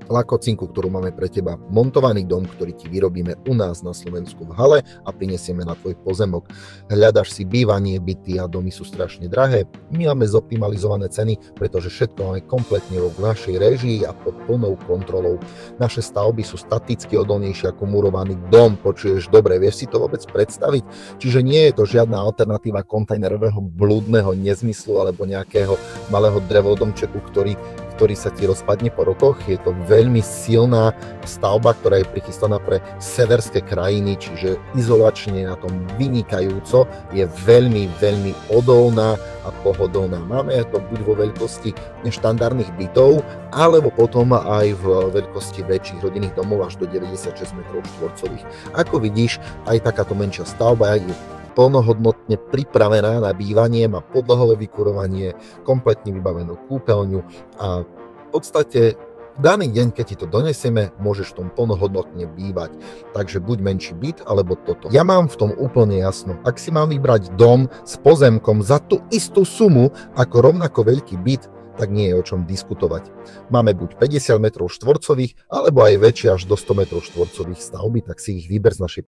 lakocinku, ktorú máme pre teba, montovaný dom, ktorý ti vyrobíme u nás na Slovensku v hale a prinesieme na tvoj pozemok. Hľadaš si bývanie, byty a domy sú strašne drahé. My máme zoptimalizované ceny, pretože všetko máme kompletne v našej réžii a pod plnou kontrolou. Naše stavby sú staticky odolnejšie ako murovaný dom. Počuješ dobre, vieš si to vôbec predstaviť? Čiže nie je to žiadna alternatíva kontajnerového blúdneho nezmyslu alebo nejakého malého drevodomčeku, ktorý sa ti rozpadne po rokoch. Je to veľmi silná stavba, ktorá je prichystaná pre severské krajiny, čiže izolačne na tom vynikajúco, je veľmi, veľmi odolná a pohodlná. Máme to buď vo veľkosti štandardných bytov, alebo potom aj v veľkosti väčších rodinných domov až do 96 m². Ako vidíš, aj takáto menšia stavba je plnohodnotne pripravená na bývanie, má podlahové vykurovanie, kompletne vybavenú kúpeľňu a v podstate daný deň, keď ti to donesieme, môžeš v tom plnohodnotne bývať. Takže buď menší byt, alebo toto. Ja mám v tom úplne jasno. Ak si mám vybrať dom s pozemkom za tú istú sumu ako rovnako veľký byt, tak nie je o čom diskutovať. Máme buď 50 m², alebo aj väčšie až do 100 m² stavby, tak si ich vyber z našej